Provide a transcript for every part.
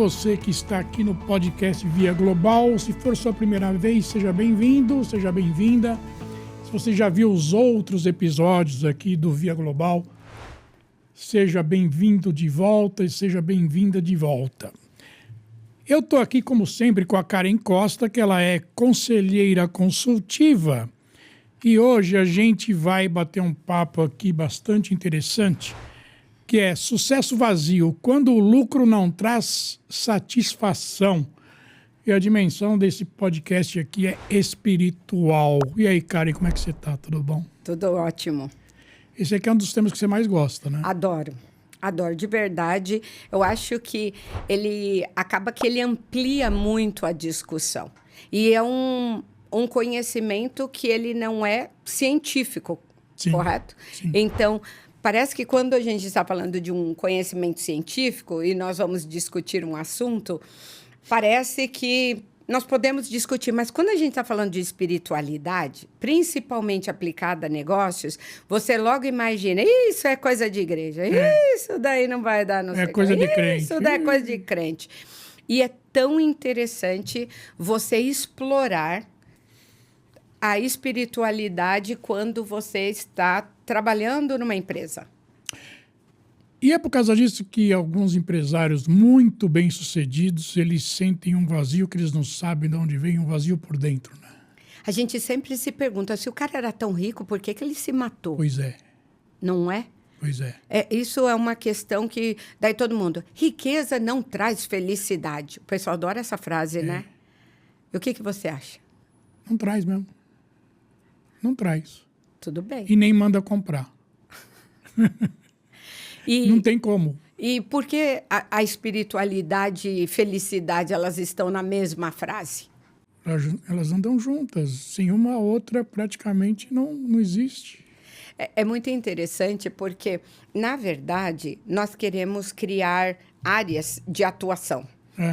você que está aqui no podcast Via Global. Se for sua primeira vez, seja bem-vindo, seja bem-vinda. Se você já viu os outros episódios aqui do Via Global, seja bem-vindo de volta e seja bem-vinda de volta. Eu estou aqui, como sempre, com a Karen Costa, que ela é conselheira consultiva. E hoje a gente vai bater um papo aqui bastante interessante, que é sucesso vazio, quando o lucro não traz satisfação. E a dimensão desse podcast aqui é espiritual. E aí, Karen, como é que você tá? Tudo bom? Tudo ótimo. Esse aqui é um dos temas que você mais gosta, né? Adoro. Adoro, de verdade. Eu acho que ele acaba que ele amplia muito a discussão. E é um conhecimento que ele não é científico, Sim, correto? sim. Então, parece que quando a gente está falando de um conhecimento científico e nós vamos discutir um assunto, parece que nós podemos discutir, mas quando a gente está falando de espiritualidade, principalmente aplicada a negócios, você logo imagina, isso é coisa de igreja, isso daí não vai dar, não sei coisa de crente. Isso daí é coisa de crente. E é tão interessante você explorar a espiritualidade quando você está trabalhando numa empresa. E é por causa disso que alguns empresários muito bem-sucedidos, eles sentem um vazio que eles não sabem de onde vem, um vazio por dentro, né? A gente sempre se pergunta, se o cara era tão rico, por que ele se matou? Pois é, Não é? pois é. Isso é uma questão que... Daí todo mundo, riqueza não traz felicidade. O pessoal adora essa frase, né? E o que você acha? Não traz mesmo. Não traz. Tudo bem. E nem manda comprar. Não tem como. E por que a espiritualidade e felicidade, elas estão na mesma frase? Elas andam juntas. Sem uma a outra, praticamente não existe. É muito interessante porque, na verdade, nós queremos criar áreas de atuação.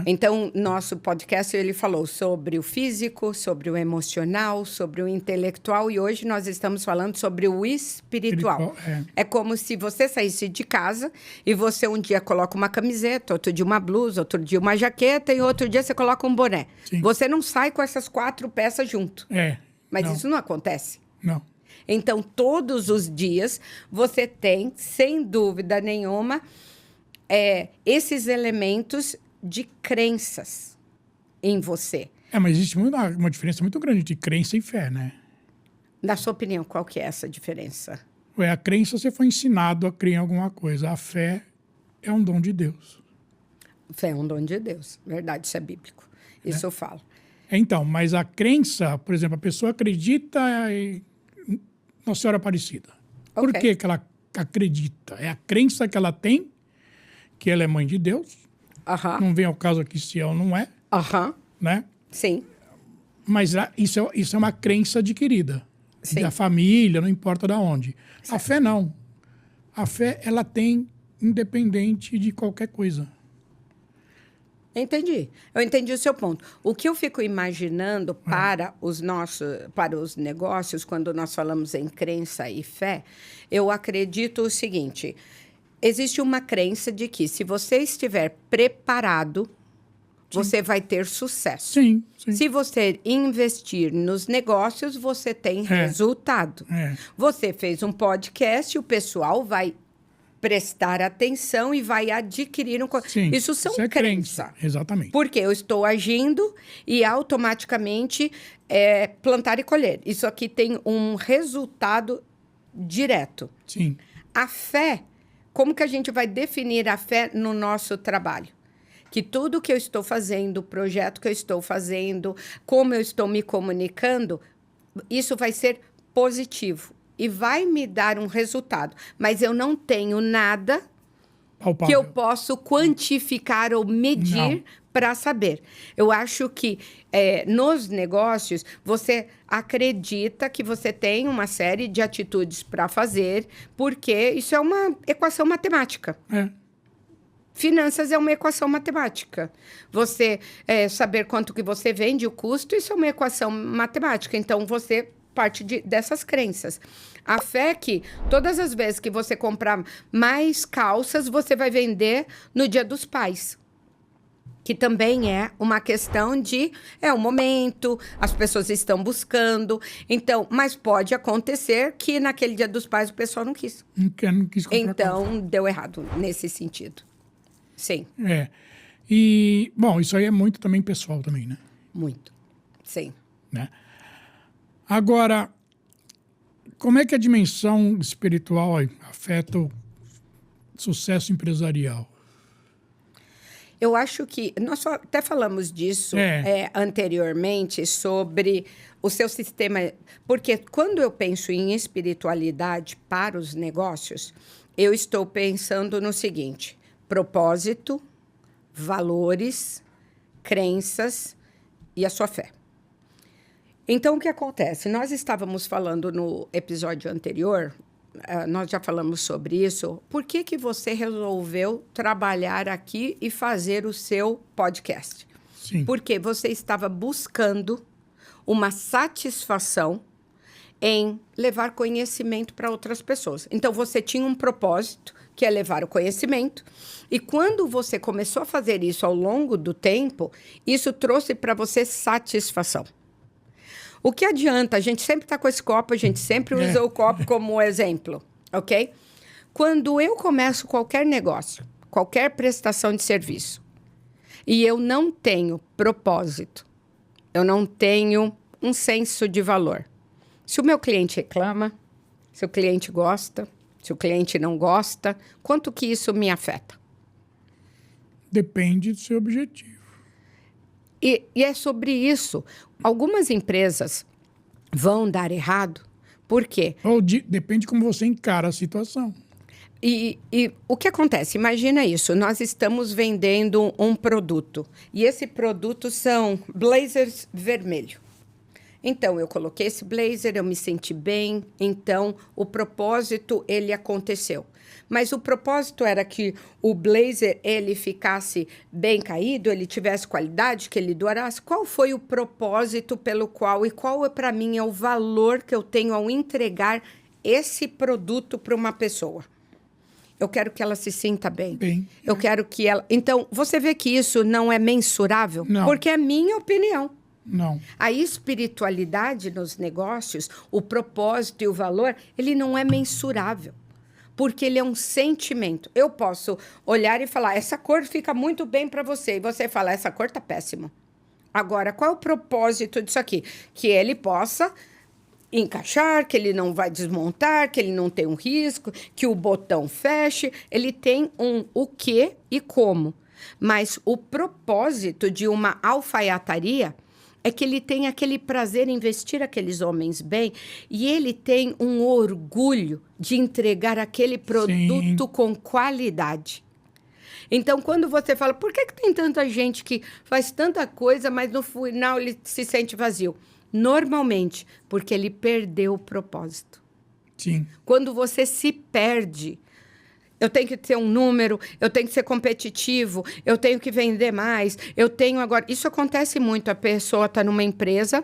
Então, nosso podcast, ele falou sobre o físico, sobre o emocional, sobre o intelectual, e hoje nós estamos falando sobre o espiritual. É como se você saísse de casa e você um dia coloca uma camiseta, outro dia uma blusa, outro dia uma jaqueta e outro dia você coloca um boné. Sim. Você não sai com essas 4 peças junto. Mas não. isso não acontece. Não. Então, todos os dias, você tem, sem dúvida nenhuma, esses elementos de crenças em você. Mas existe uma diferença muito grande entre crença e fé, né? Na sua opinião, qual que é essa diferença? A crença você foi ensinado a crer em alguma coisa. A fé é um dom de Deus. Fé é um dom de Deus. Verdade, isso é bíblico. Isso eu falo. Então, mas a crença, por exemplo, a pessoa acredita em Nossa Senhora Aparecida. Por que ela acredita? É a crença que ela tem, que ela é mãe de Deus. Não vem ao caso aqui se ela não é. Né? Sim. Mas isso é uma crença adquirida. Sim. Da família, não importa de onde. Certo. A fé não. A fé, ela tem independente de qualquer coisa. Entendi. Eu entendi o seu ponto. O que eu fico imaginando para os negócios, quando nós falamos em crença e fé, eu acredito o seguinte: existe uma crença de que se você estiver preparado, você vai ter sucesso. Sim. Se você investir nos negócios, você tem resultado. Você fez um podcast, o pessoal vai prestar atenção e vai adquirir um... Sim, isso são é crença. Exatamente. Porque eu estou agindo e automaticamente plantar e colher. Isso aqui tem um resultado direto. Sim. A fé, como que a gente vai definir a fé no nosso trabalho? Que tudo que eu estou fazendo, o projeto que eu estou fazendo, como eu estou me comunicando, isso vai ser positivo e vai me dar um resultado. Mas eu não tenho nada palpável que eu possa quantificar ou medir para saber. Eu acho que nos negócios, você acredita que você tem uma série de atitudes para fazer, porque isso é uma equação matemática. Finanças é uma equação matemática. Você saber quanto que você vende, o custo, isso é uma equação matemática. Então, você parte dessas crenças. A fé é que todas as vezes que você comprar mais calças, você vai vender no Dia dos Pais. que também é uma questão de um momento, as pessoas estão buscando. Então, mas pode acontecer que naquele Dia dos Pais o pessoal não quis. Não quis comprar Então, carro. deu errado nesse sentido. Sim. E, bom, isso aí é muito também pessoal também, né? Muito. Sim. Né? Agora, como é que a dimensão espiritual afeta o sucesso empresarial? Eu acho que... Nós até falamos disso anteriormente, sobre o seu sistema... Porque quando eu penso em espiritualidade para os negócios, eu estou pensando no seguinte: propósito, valores, crenças e a sua fé. Então, o que acontece? Nós estávamos falando no episódio anterior... nós já falamos sobre isso. Por que você resolveu trabalhar aqui e fazer o seu podcast? Sim. Porque você estava buscando uma satisfação em levar conhecimento para outras pessoas. Então, você tinha um propósito, que é levar o conhecimento. E quando você começou a fazer isso ao longo do tempo, isso trouxe para você satisfação. O que adianta? A gente sempre está com esse copo, a gente sempre usa o copo como exemplo, ok? Quando eu começo qualquer negócio, qualquer prestação de serviço, e eu não tenho propósito, eu não tenho um senso de valor. Se o meu cliente reclama, se o cliente gosta, se o cliente não gosta, quanto que isso me afeta? Depende do seu objetivo. E é sobre isso. Algumas empresas vão dar errado. Por quê? Depende de como você encara a situação. E o que acontece? Imagina isso. Nós estamos vendendo um produto. E esse produto são blazers vermelho. Então, eu coloquei esse blazer, eu me senti bem. Então, o propósito, ele aconteceu. Mas o propósito era que o blazer, ele ficasse bem caído, ele tivesse qualidade, que ele durasse. Qual foi o propósito pelo qual, e qual, para mim, é o valor que eu tenho ao entregar esse produto para uma pessoa? Eu quero que ela se sinta bem. Eu quero que ela... Então, você vê que isso não é mensurável? Não. Porque é minha opinião. Não. A espiritualidade nos negócios, o propósito e o valor, ele não é mensurável. Porque ele é um sentimento. Eu posso olhar e falar, essa cor fica muito bem para você. E você fala, essa cor tá péssima. Agora, qual é o propósito disso aqui? Que ele possa encaixar, que ele não vai desmontar, que ele não tem um risco, que o botão feche. Ele tem o que e como. Mas o propósito de uma alfaiataria é que ele tem aquele prazer em vestir aqueles homens bem e ele tem um orgulho de entregar aquele produto com qualidade. Então, quando você fala, por que tem tanta gente que faz tanta coisa, mas no final ele se sente vazio? Normalmente, porque ele perdeu o propósito. Sim. Quando você se perde... Eu tenho que ter um número, eu tenho que ser competitivo, eu tenho que vender mais, eu tenho agora... Isso acontece muito, a pessoa está numa empresa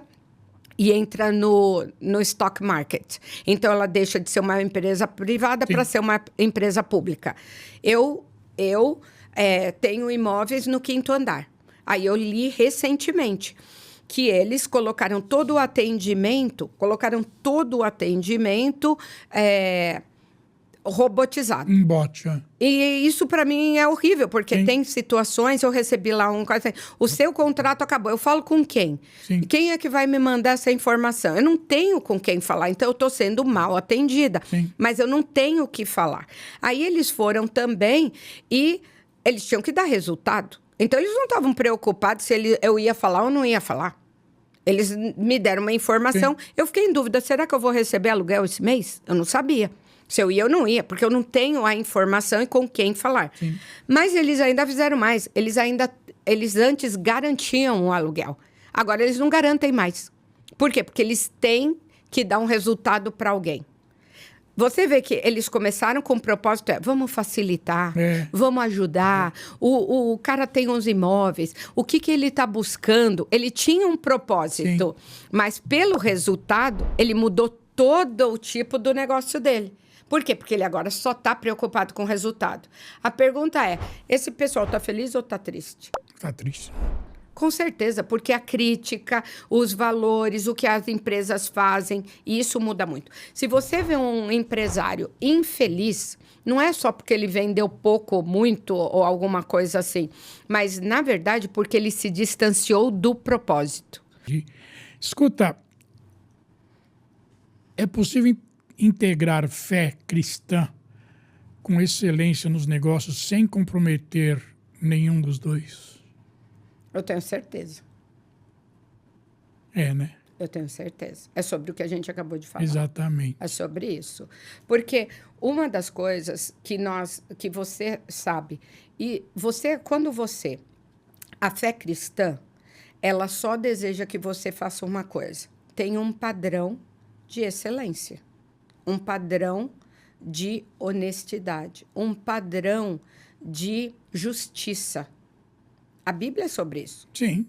e entra no stock market. Então, ela deixa de ser uma empresa privada para ser uma empresa pública. Eu tenho imóveis no 5º andar. Aí eu li recentemente que eles colocaram todo o atendimento robotizado. Um bot, E isso, para mim, é horrível, porque tem situações, eu recebi lá o seu contrato acabou. Eu falo com quem? Sim. Quem é que vai me mandar essa informação? Eu não tenho com quem falar, então eu estou sendo mal atendida. Sim. Mas eu não tenho o que falar. Aí eles foram também e eles tinham que dar resultado. Então, eles não estavam preocupados se eu ia falar ou não ia falar. Eles me deram uma informação. Sim. Eu fiquei em dúvida, será que eu vou receber aluguel esse mês? Eu não sabia. Se eu ia, eu não ia, porque eu não tenho a informação e com quem falar. Sim. Mas eles ainda fizeram mais. Eles antes garantiam o aluguel. Agora, eles não garantem mais. Por quê? Porque eles têm que dar um resultado para alguém. Você vê que eles começaram com o propósito, vamos facilitar, vamos ajudar. O cara tem uns imóveis. O que ele está buscando? Ele tinha um propósito, mas pelo resultado, ele mudou todo o tipo do negócio dele. Por quê? Porque ele agora só está preocupado com o resultado. A pergunta é, esse pessoal está feliz ou está triste? Tá triste. Com certeza, porque a crítica, os valores, o que as empresas fazem, e isso muda muito. Se você vê um empresário infeliz, não é só porque ele vendeu pouco, muito ou alguma coisa assim, mas, na verdade, porque ele se distanciou do propósito. Escuta, é possível integrar fé cristã com excelência nos negócios sem comprometer nenhum dos dois? Eu tenho certeza. É, né? Eu tenho certeza. É sobre o que a gente acabou de falar. Exatamente. É sobre isso. Porque uma das coisas que você sabe, e você, a fé cristã, ela só deseja que você faça uma coisa. Tem um padrão de excelência, um padrão de honestidade, um padrão de justiça. A Bíblia é sobre isso. Sim.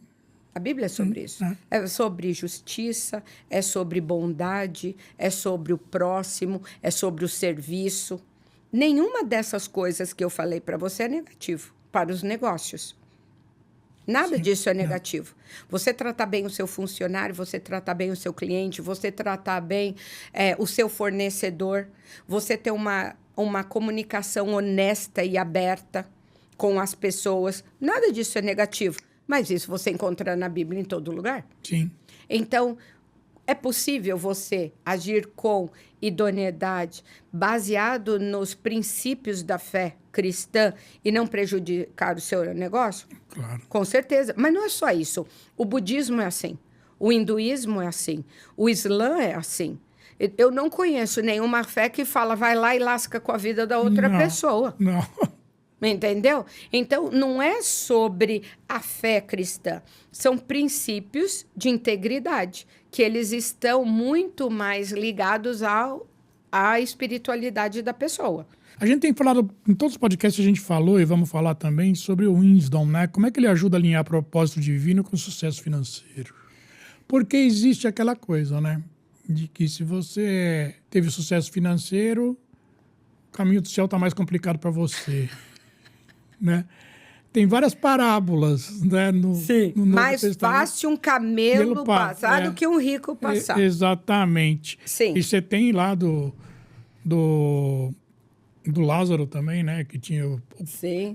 A Bíblia é sobre isso. É sobre justiça, é sobre bondade, é sobre o próximo, é sobre o serviço. Nenhuma dessas coisas que eu falei para você é negativo para os negócios. Nada disso é negativo. Você tratar bem o seu funcionário, você tratar bem o seu cliente, você tratar bem o seu fornecedor, você ter uma comunicação honesta e aberta com as pessoas. Nada disso é negativo. Mas isso você encontra na Bíblia em todo lugar. Sim. Então, é possível você agir com idoneidade, baseado nos princípios da fé cristã e não prejudicar o seu negócio? Claro. Com certeza. Mas não é só isso. O budismo é assim. O hinduísmo é assim. O islã é assim. Eu não conheço nenhuma fé que fala, vai lá e lasca com a vida da outra pessoa. Não. Entendeu? Então, não é sobre a fé cristã. São princípios de integridade, que eles estão muito mais ligados à espiritualidade da pessoa. A gente tem falado, em todos os podcasts a gente falou, e vamos falar também, sobre o Wisdom, né? Como é que ele ajuda a alinhar propósito divino com sucesso financeiro? Porque existe aquela coisa, né? De que se você teve sucesso financeiro, o caminho do céu está mais complicado para você. Né? Tem várias parábolas, né, no Novo mais Testamento. fácil um camelo passar do que um rico passar. Exatamente. Sim. E você tem lá do Lázaro também, né, que tinha o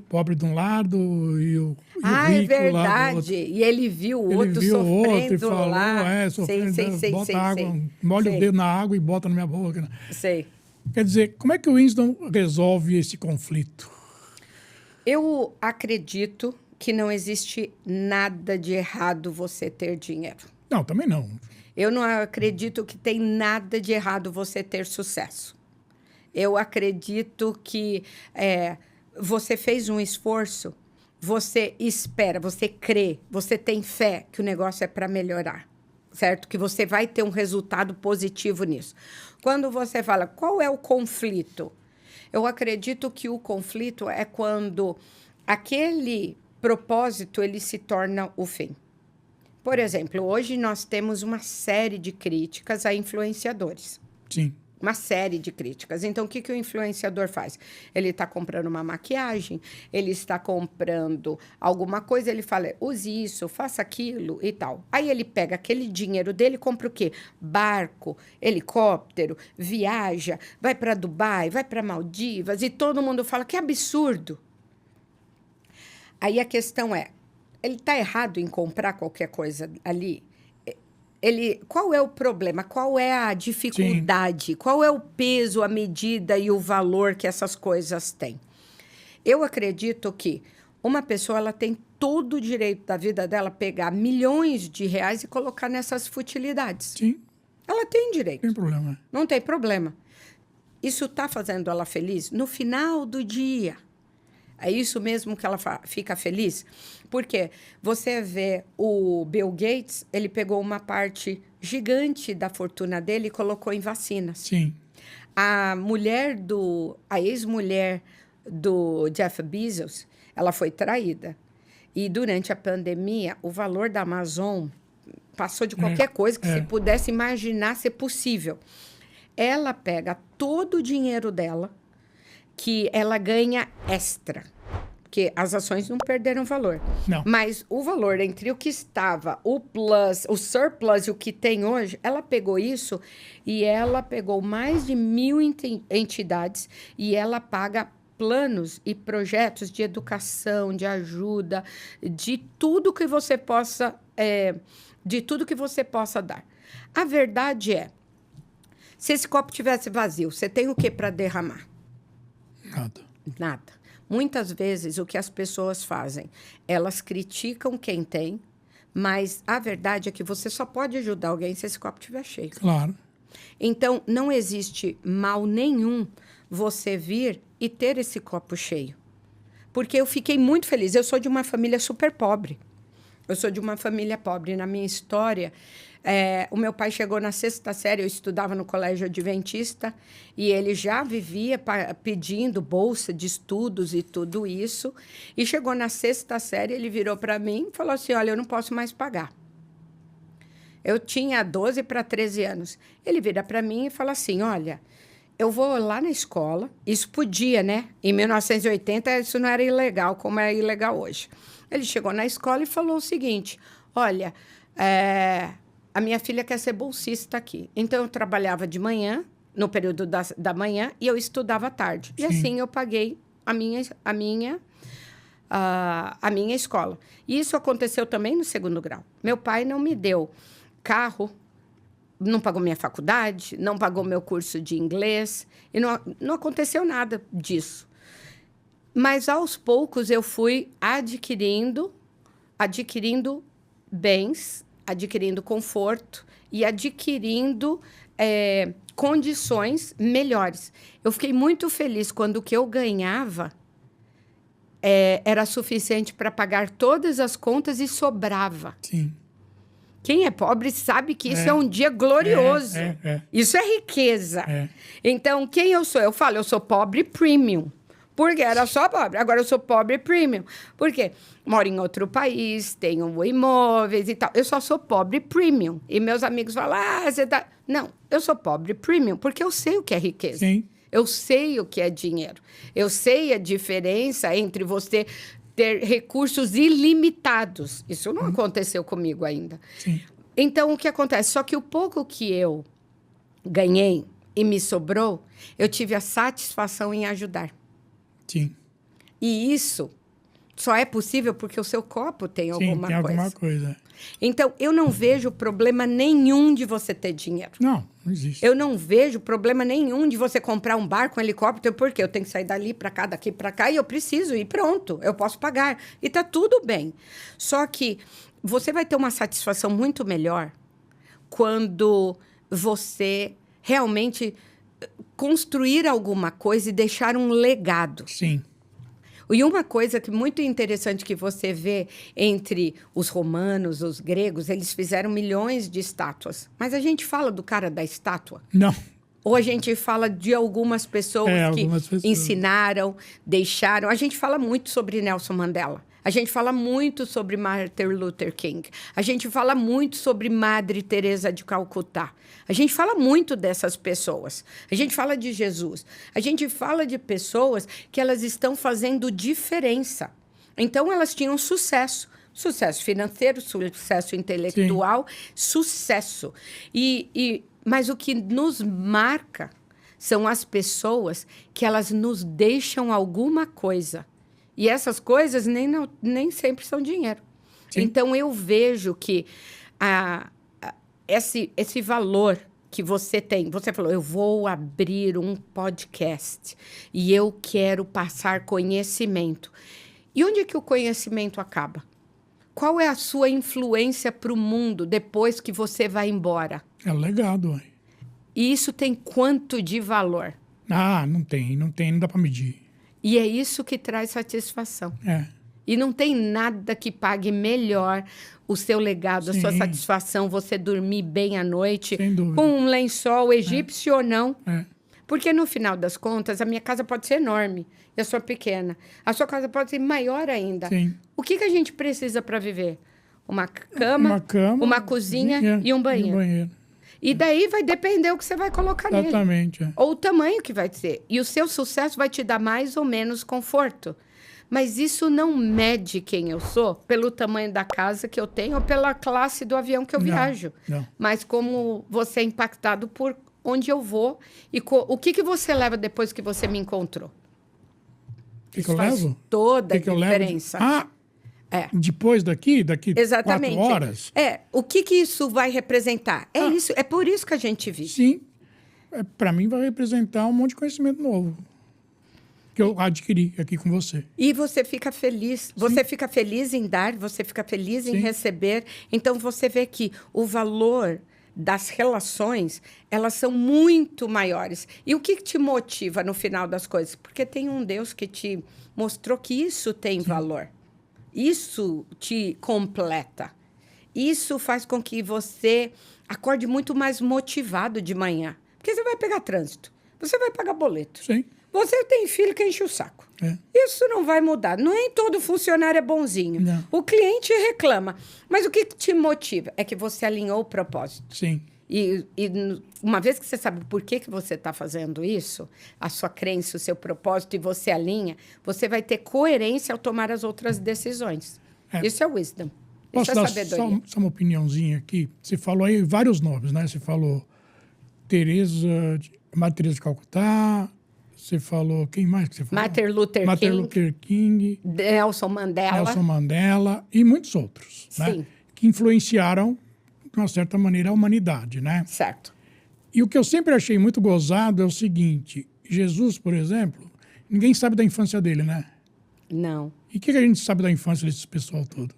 pobre de um lado e o rico é verdade. Lá do outro. E ele viu o outro viu sofrendo outro e falou, lá. Sofrendo, bota água, molha o dedo na água e bota na minha boca. Né? Sei. Quer dizer, como é que o Wisdom resolve esse conflito? Eu acredito que não existe nada de errado você ter dinheiro. Não, também não. Eu não acredito que tem nada de errado você ter sucesso. Eu acredito que você fez um esforço, você espera, você crê, você tem fé que o negócio é para melhorar, certo? Que você vai ter um resultado positivo nisso. Quando você fala, qual é o conflito? Eu acredito que o conflito é quando aquele propósito ele se torna o fim. Por exemplo, hoje nós temos uma série de críticas a influenciadores. Sim. Uma série de críticas. Então, o que o influenciador faz? Ele está comprando uma maquiagem, ele está comprando alguma coisa, ele fala, use isso, faça aquilo e tal. Aí ele pega aquele dinheiro dele e compra o quê? Barco, helicóptero, viaja, vai para Dubai, vai para Maldivas, e todo mundo fala, que absurdo. Aí a questão é, ele está errado em comprar qualquer coisa ali? Qual é o problema? Qual é a dificuldade? Sim. Qual é o peso, a medida e o valor que essas coisas têm? Eu acredito que uma pessoa ela tem todo o direito da vida dela pegar milhões de reais e colocar nessas futilidades. Sim. Ela tem direito. Não tem problema. Não tem problema. Isso está fazendo ela feliz? No final do dia. É isso mesmo que ela fica feliz? Porque você vê o Bill Gates, ele pegou uma parte gigante da fortuna dele e colocou em vacinas. Sim. A ex-mulher do Jeff Bezos, ela foi traída. E durante a pandemia, o valor da Amazon passou de qualquer coisa que se pudesse imaginar ser possível. Ela pega todo o dinheiro dela, que ela ganha extra. porque as ações não perderam valor. Não. Mas o valor entre o que estava, o plus, o surplus e o que tem hoje, ela pegou isso e ela pegou mais de 1.000 entidades e ela paga planos e projetos de educação, de ajuda, de tudo que você possa, dar. A verdade é, se esse copo tivesse vazio, você tem o que para derramar? Nada. Nada. Muitas vezes, o que as pessoas fazem? Elas criticam quem tem, mas a verdade é que você só pode ajudar alguém se esse copo estiver cheio. Claro. Então, não existe mal nenhum você vir e ter esse copo cheio. Porque eu fiquei muito feliz. Eu sou de uma família super pobre. Eu sou de uma família pobre. Na minha história, o meu pai chegou na 6ª série, eu estudava no colégio adventista, e ele já vivia pedindo bolsa de estudos e tudo isso. E chegou na 6ª série, ele virou para mim e falou assim, olha, eu não posso mais pagar. Eu tinha 12 para 13 anos. Ele vira para mim e fala assim, olha, eu vou lá na escola, isso podia, né? Em 1980, isso não era ilegal, como é ilegal hoje. Ele chegou na escola e falou o seguinte, olha, a minha filha quer ser bolsista aqui. Então, eu trabalhava de manhã, no período da manhã, e eu estudava à tarde. Sim. E assim, eu paguei a minha escola. E isso aconteceu também no 2º grau. Meu pai não me deu carro, não pagou minha faculdade, não pagou meu curso de inglês, e não aconteceu nada disso. Mas, aos poucos, eu fui adquirindo bens, adquirindo conforto e adquirindo condições melhores. Eu fiquei muito feliz quando o que eu ganhava era suficiente para pagar todas as contas e sobrava. Sim. Quem é pobre sabe que isso é um dia glorioso. Isso é riqueza. Então, quem eu sou? Eu falo, eu sou pobre premium. Porque era só pobre. Agora eu sou pobre premium. Por quê? Moro em outro país, tenho imóveis e tal. Eu só sou pobre premium. E meus amigos falam, você tá... Não, eu sou pobre premium porque eu sei o que é riqueza. Sim. Eu sei o que é dinheiro. Eu sei a diferença entre você ter recursos ilimitados. Isso não aconteceu comigo ainda. Sim. Então, o que acontece? Só que o pouco que eu ganhei e me sobrou, eu tive a satisfação em ajudar. Sim. E isso só é possível porque o seu copo tem alguma coisa. Alguma coisa. Então, eu não vejo problema nenhum de você ter dinheiro. Não existe. Eu não vejo problema nenhum de você comprar um barco, um helicóptero, porque eu tenho que sair dali para cá, daqui para cá, e eu preciso ir, pronto, eu posso pagar. E está tudo bem. Só que você vai ter uma satisfação muito melhor quando você realmente construir alguma coisa e deixar um legado. Sim. E uma coisa que muito interessante que você vê entre os romanos, os gregos, eles fizeram milhões de estátuas. Mas a gente fala do cara da estátua? Não. Ou a gente fala de algumas pessoas que ensinaram, deixaram. A gente fala muito sobre Nelson Mandela. A gente fala muito sobre Martin Luther King. A gente fala muito sobre Madre Teresa de Calcutá. A gente fala muito dessas pessoas. A gente fala de Jesus. A gente fala de pessoas que elas estão fazendo diferença. Então, elas tinham sucesso. Sucesso financeiro, sucesso intelectual, sucesso. Mas o que nos marca são as pessoas que elas nos deixam alguma coisa. E essas coisas nem sempre são dinheiro. Sim. Então, eu vejo que esse valor que você tem... Você falou, eu vou abrir um podcast e eu quero passar conhecimento. E onde é que o conhecimento acaba? Qual é a sua influência para o mundo depois que você vai embora? É legado, ué. E isso tem quanto de valor? Não tem, não dá para medir. E é isso que traz satisfação. E não tem nada que pague melhor o seu legado, a sua satisfação, você dormir bem à noite, com um lençol egípcio ou não. Porque, no final das contas, a minha casa pode ser enorme e a sua pequena. A sua casa pode ser maior ainda. Sim. O que a gente precisa para viver? Uma cama, uma cozinha e um banheiro. E daí vai depender o que você vai colocar nele. Exatamente. Ou o tamanho que vai ser. E o seu sucesso vai te dar mais ou menos conforto. Mas isso não mede quem eu sou pelo tamanho da casa que eu tenho ou pela classe do avião que eu viajo. Não. Mas como você é impactado por onde eu vou e o que você leva depois que você me encontrou. O que eu levo? Toda a que eu diferença. levo? Depois daqui Exatamente. 4 horas? O que isso vai representar? Isso, é por isso que a gente vive. Sim. Para mim vai representar um monte de conhecimento novo que eu adquiri aqui com você. E você fica feliz. Sim. Você fica feliz em dar, você fica feliz em receber. Então, você vê que o valor das relações, elas são muito maiores. E o que te motiva no final das coisas? Porque tem um Deus que te mostrou que isso tem valor. Isso te completa. Isso faz com que você acorde muito mais motivado de manhã. Porque você vai pegar trânsito, você vai pagar boleto. Sim. Você tem filho que enche o saco. Isso não vai mudar. Nem todo funcionário é bonzinho. Não. O cliente reclama. Mas o que te motiva? É que você alinhou o propósito. Sim. E uma vez que você sabe por que você está fazendo isso, a sua crença, o seu propósito, e você alinha, você vai ter coerência ao tomar as outras decisões. Isso é wisdom. Posso isso é dar sabedoria. só uma opiniãozinha aqui? Você falou aí vários nomes, né? Você falou Madre Teresa de Calcutá, você falou... Quem mais que você falou? Martin Luther King. Nelson Mandela. E muitos outros, Sim. né? Que influenciaram, de uma certa maneira, a humanidade, né? Certo. E o que eu sempre achei muito gozado é o seguinte: Jesus, por exemplo, ninguém sabe da infância dele, né? Não. E o que a gente sabe da infância desse pessoal todo?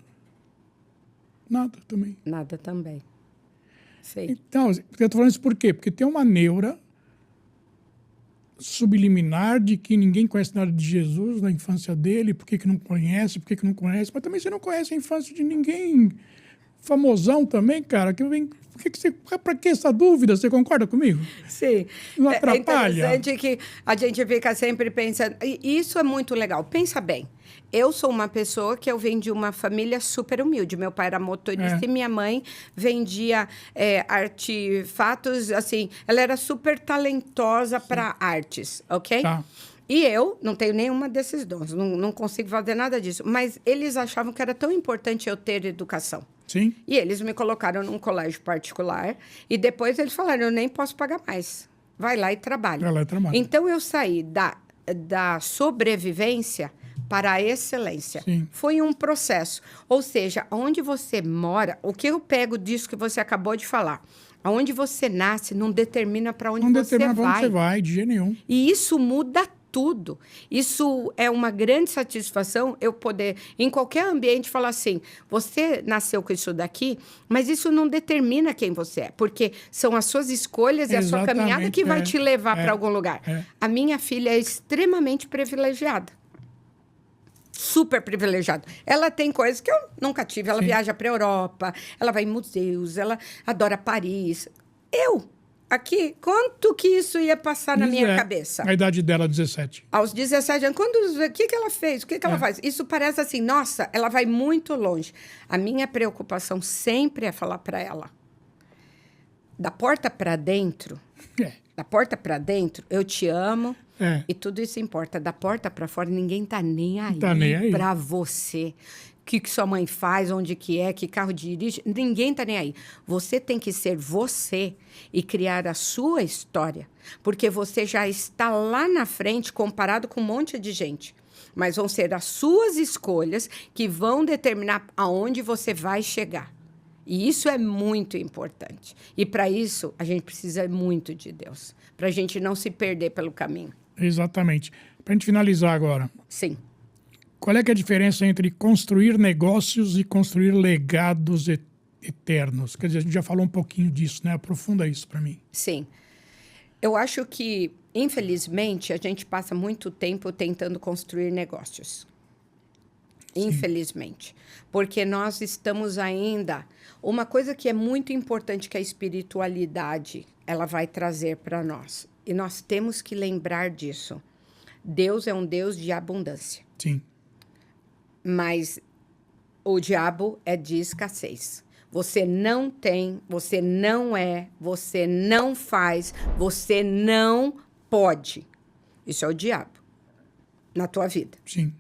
Nada também. Nada também. Sei. Então, eu estou falando isso por quê? Porque tem uma neura subliminar de que ninguém conhece nada de Jesus na infância dele, por que não conhece, mas também você não conhece a infância de ninguém famosão também, cara, que vem... Para que essa dúvida? Você concorda comigo? Sim. Não atrapalha? É interessante que a gente fica sempre pensando... E isso é muito legal. Pensa bem. Eu sou uma pessoa que eu venho de uma família super humilde. Meu pai era motorista e minha mãe vendia artefatos, assim... Ela era super talentosa para artes, ok? Tá. E eu não tenho nenhuma desses dons. Não consigo fazer nada disso. Mas eles achavam que era tão importante eu ter educação. Sim. E eles me colocaram num colégio particular. E depois eles falaram, eu nem posso pagar mais. Vai lá e trabalha. Vai lá e trabalha. Então, eu saí da sobrevivência para a excelência. Sim. Foi um processo. Ou seja, onde você mora... O que eu pego disso que você acabou de falar? Aonde você nasce não determina para onde você vai. Não determina para onde você vai, de jeito nenhum. E isso muda tudo. Isso é uma grande satisfação eu poder, em qualquer ambiente, falar assim, você nasceu com isso daqui, mas isso não determina quem você é, porque são as suas escolhas e a sua caminhada que vai te levar para algum lugar. A minha filha é extremamente privilegiada. Super privilegiada. Ela tem coisas que eu nunca tive. Ela viaja para a Europa, ela vai em museus, ela adora Paris. Aqui, quanto que isso ia passar na minha cabeça? A idade dela, 17. Aos 17 anos. O que ela fez? O que ela faz? Isso parece assim, nossa, ela vai muito longe. A minha preocupação sempre é falar para ela. Da porta para dentro, eu te amo e tudo isso importa. Da porta para fora, ninguém tá nem aí, para você. O que sua mãe faz, onde que carro dirige, ninguém tá nem aí. Você tem que ser você e criar a sua história, porque você já está lá na frente comparado com um monte de gente. Mas vão ser as suas escolhas que vão determinar aonde você vai chegar. E isso é muito importante. E para isso, a gente precisa muito de Deus, para a gente não se perder pelo caminho. Exatamente. Para a gente finalizar agora. Sim. Qual é que é a diferença entre construir negócios e construir legados eternos? Quer dizer, a gente já falou um pouquinho disso, né? Aprofunda isso para mim. Sim. Eu acho que, infelizmente, a gente passa muito tempo tentando construir negócios. Sim. Infelizmente. Porque nós estamos ainda... Uma coisa que é muito importante que a espiritualidade ela vai trazer para nós. E nós temos que lembrar disso. Deus é um Deus de abundância. Sim. Mas o diabo é de escassez. Você não tem, você não é, você não faz, você não pode. Isso é o diabo na tua vida. Sim.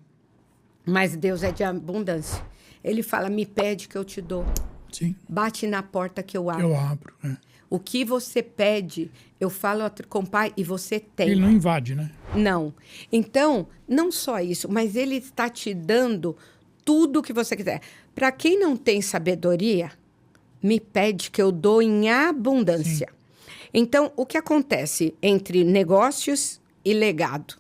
Mas Deus é de abundância. Ele fala, me pede que eu te dou. Sim. Bate na porta que eu abro. Eu abro. O que você pede, eu falo com o Pai e você tem. Ele não invade, né? Não. Então, não só isso, mas ele está te dando tudo o que você quiser. Para quem não tem sabedoria, me pede que eu dou em abundância. Sim. Então, o que acontece entre negócios e legado?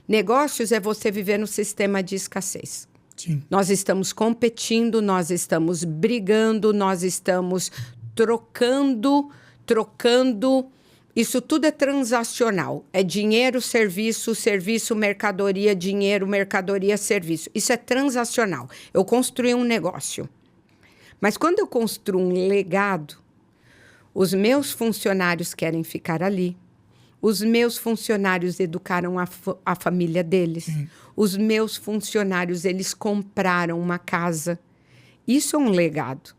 Negócios é você viver no sistema de escassez. Sim. Nós estamos competindo, nós estamos brigando, nós estamos trocando. Isso tudo é transacional. É dinheiro, serviço, serviço, mercadoria, dinheiro, mercadoria, serviço. Isso é transacional. Eu construí um negócio. Mas quando eu construo um legado, os meus funcionários querem ficar ali. Os meus funcionários educaram a família deles. Sim. Os meus funcionários, eles compraram uma casa. Isso é um legado.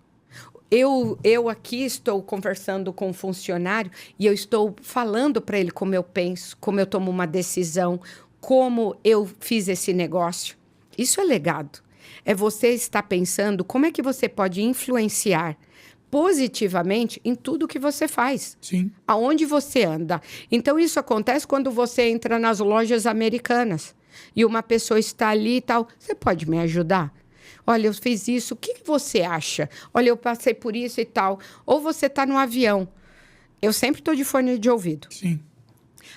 Eu aqui estou conversando com um funcionário e eu estou falando para ele como eu penso, como eu tomo uma decisão, como eu fiz esse negócio. Isso é legado. É você estar pensando como é que você pode influenciar positivamente em tudo que você faz. Sim. Aonde você anda. Então, isso acontece quando você entra nas lojas americanas e uma pessoa está ali e tal. Você pode me ajudar? Olha, eu fiz isso, o que você acha? Olha, eu passei por isso e tal. Ou você está no avião. Eu sempre estou de fone de ouvido. Sim.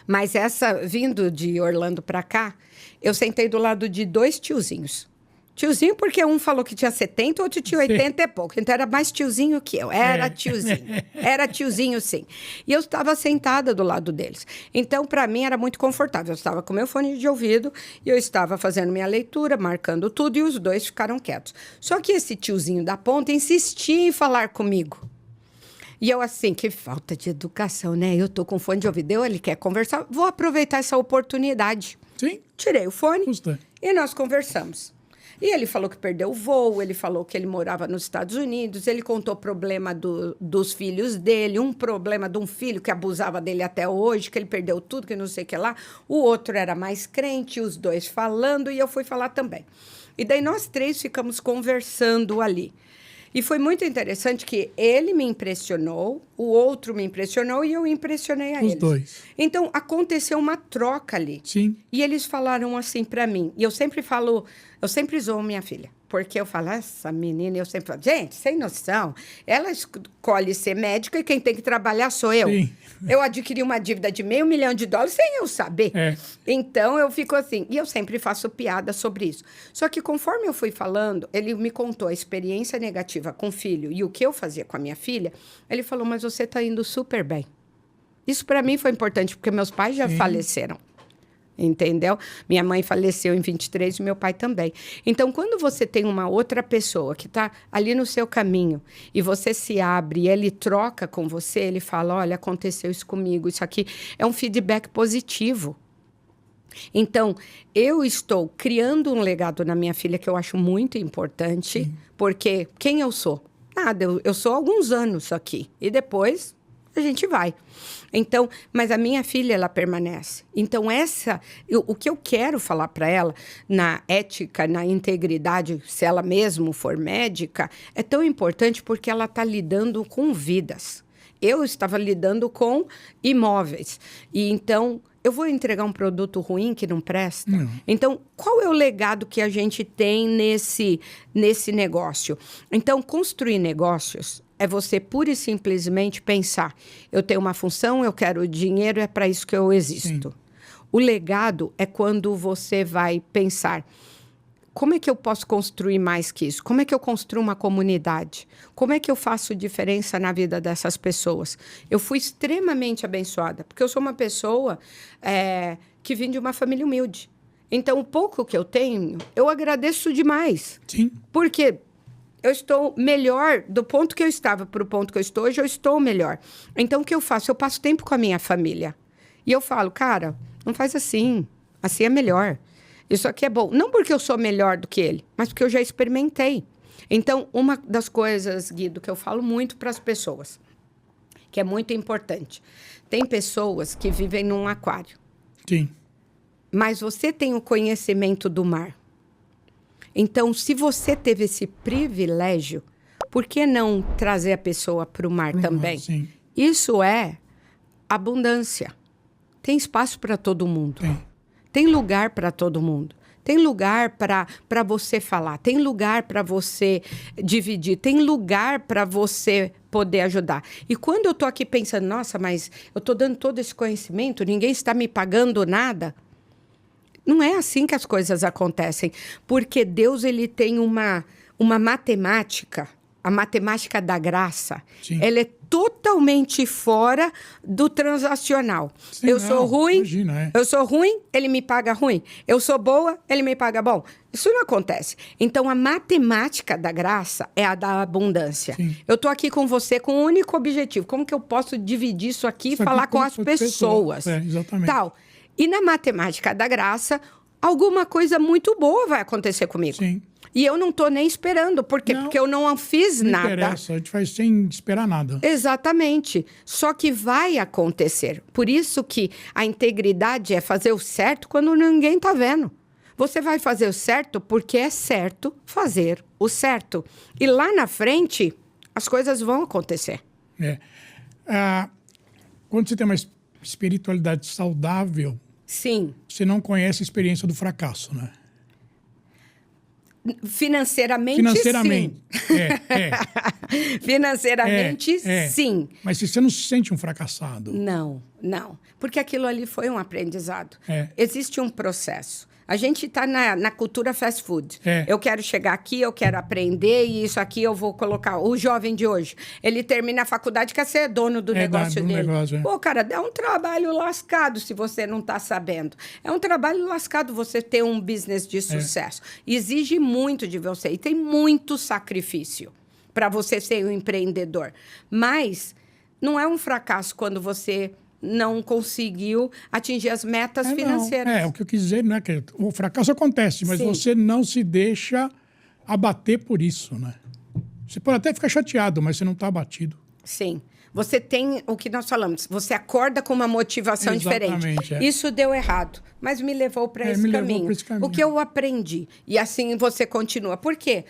Mas vindo de Orlando para cá, eu sentei do lado de 2 tiozinhos. Tiozinho porque um falou que tinha 70, outro tinha 80 e pouco. Então, era mais tiozinho que eu. Era tiozinho. Era tiozinho, sim. E eu estava sentada do lado deles. Então, para mim, era muito confortável. Eu estava com meu fone de ouvido e eu estava fazendo minha leitura, marcando tudo, e os 2 ficaram quietos. Só que esse tiozinho da ponta insistia em falar comigo. E eu assim, que falta de educação, né? Eu tô com fone de ouvido, ele quer conversar, vou aproveitar essa oportunidade. Sim. Tirei o fone Justo. E nós conversamos. E ele falou que perdeu o voo, ele falou que ele morava nos Estados Unidos, ele contou o problema dos filhos dele, um problema de um filho que abusava dele até hoje, que ele perdeu tudo, que não sei o que lá. O outro era mais crente, os 2 falando, e eu fui falar também. E daí nós 3 ficamos conversando ali. E foi muito interessante que ele me impressionou, o outro me impressionou e eu impressionei a eles. Os 2. Então, aconteceu uma troca ali. Sim. E eles falaram assim para mim. E eu sempre zoo minha filha. Porque eu falo, essa menina, eu sempre falo, gente, sem noção. Ela escolhe ser médica e quem tem que trabalhar sou eu. Sim. Eu adquiri uma dívida de $500 mil sem eu saber. É. Então, eu fico assim. E eu sempre faço piada sobre isso. Só que conforme eu fui falando, ele me contou a experiência negativa com o filho e o que eu fazia com a minha filha. Ele falou, mas você está indo super bem. Isso para mim foi importante, porque meus pais já faleceram. Entendeu? Minha mãe faleceu em 23 e meu pai também. Então, quando você tem uma outra pessoa que está ali no seu caminho e você se abre e ele troca com você, ele fala, olha, aconteceu isso comigo, isso aqui é um feedback positivo. Então, eu estou criando um legado na minha filha que eu acho muito importante, porque quem eu sou? Nada, eu sou há alguns anos aqui e depois a gente vai. Então, mas a minha filha, ela permanece. Então, o que eu quero falar para ela, na ética, na integridade, se ela mesmo for médica, é tão importante porque ela está lidando com vidas. Eu estava lidando com imóveis. E então, eu vou entregar um produto ruim que não presta? Não. Então, qual é o legado que a gente tem nesse negócio? Então, construir negócios é você pura e simplesmente pensar, eu tenho uma função, eu quero dinheiro, é para isso que eu existo. Sim. O legado é quando você vai pensar, como é que eu posso construir mais que isso? Como é que eu construo uma comunidade? Como é que eu faço diferença na vida dessas pessoas? Eu fui extremamente abençoada, porque eu sou uma pessoa que vim de uma família humilde. Então, o pouco que eu tenho, eu agradeço demais. Sim. Porque eu estou melhor do ponto que eu estava para o ponto que eu estou hoje, eu estou melhor. Então, o que eu faço? Eu passo tempo com a minha família. E eu falo, cara, não faz assim. Assim é melhor. Isso aqui é bom. Não porque eu sou melhor do que ele, mas porque eu já experimentei. Então, uma das coisas, Guido, que eu falo muito para as pessoas, que é muito importante. Tem pessoas que vivem num aquário. Sim. Mas você tem o conhecimento do mar. Então, se você teve esse privilégio, por que não trazer a pessoa para o mar também? Sim. Isso é abundância. Tem espaço para todo mundo. Tem lugar para todo mundo. Tem lugar para você falar. Tem lugar para você dividir. Tem lugar para você poder ajudar. E quando eu estou aqui pensando, nossa, mas eu estou dando todo esse conhecimento, ninguém está me pagando nada. Não é assim que as coisas acontecem. Porque Deus ele tem uma matemática, a matemática da graça. Sim. Ela é totalmente fora do transacional. Sim, eu sou ruim, imagina, eu sou ruim, ele me paga ruim. Eu sou boa, ele me paga bom. Isso não acontece. Então, a matemática da graça é a da abundância. Sim. Eu estou aqui com você com um único objetivo. Como que eu posso dividir isso aqui e falar com as pessoas? Exatamente. Tal. E na matemática da graça, alguma coisa muito boa vai acontecer comigo. Sim. E eu não estou nem esperando. Por quê? Não, porque eu não fiz não nada. interessa, a gente faz sem esperar nada. Exatamente. Só que vai acontecer. Por isso que a integridade é fazer o certo quando ninguém está vendo. Você vai fazer o certo porque é certo fazer o certo. E lá na frente, as coisas vão acontecer. Quando você tem uma espiritualidade saudável, Sim. você não conhece a experiência do fracasso, né? Financeiramente, sim. Financeiramente, sim. Mas você não se sente um fracassado. Não. Porque aquilo ali foi um aprendizado. É. Existe um processo. A gente está na cultura fast food. Eu quero chegar aqui, eu quero aprender, e isso aqui eu vou colocar. O jovem de hoje, ele termina a faculdade, quer ser dono do negócio dele. Pô, cara, é um trabalho lascado se você não está sabendo. É um trabalho lascado você ter um business de sucesso. Exige muito de você e tem muito sacrifício para você ser um empreendedor. Mas não é um fracasso quando você não conseguiu atingir as metas financeiras. O que eu quis dizer, né? Que o fracasso acontece, mas Sim. você não se deixa abater por isso, né? Você pode até ficar chateado, mas você não está abatido. Sim. Você tem o que nós falamos, você acorda com uma motivação diferente. Isso deu errado, mas me levou para esse caminho. O que eu aprendi. E assim você continua. Por quê?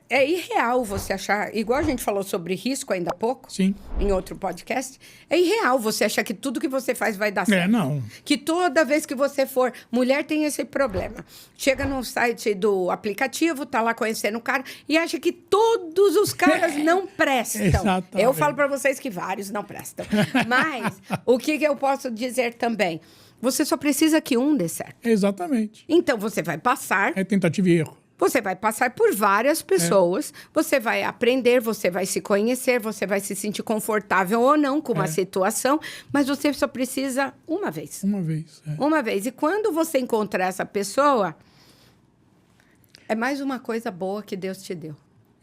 É irreal você achar, igual a gente falou sobre risco ainda há pouco, Sim. em outro podcast, é irreal você achar que tudo que você faz vai dar certo. Não. Que toda vez que você for... Mulher tem esse problema. Chega no site do aplicativo, tá lá conhecendo o cara e acha que todos os caras não prestam. Exatamente. Eu falo para vocês que vários não prestam. Mas o que eu posso dizer também? Você só precisa que um dê certo. Exatamente. Então você vai passar... É tentativa e erro. Você vai passar por várias pessoas, você vai aprender, você vai se conhecer, você vai se sentir confortável ou não com uma situação, mas você só precisa uma vez. Uma vez. Uma vez. E quando você encontrar essa pessoa, é mais uma coisa boa que Deus te deu.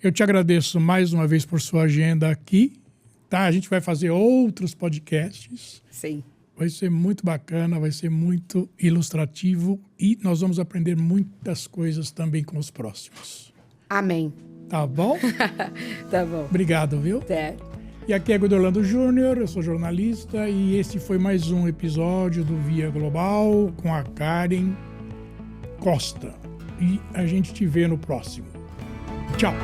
Eu te agradeço mais uma vez por sua agenda aqui. Tá? A gente vai fazer outros podcasts. Sim. Vai ser muito bacana, vai ser muito ilustrativo e nós vamos aprender muitas coisas também com os próximos. Amém. Tá bom? Tá bom. Obrigado, viu? É. E aqui é Guido Orlando Júnior, eu sou jornalista e esse foi mais um episódio do Via Global com a Karen Costa. E a gente te vê no próximo. Tchau!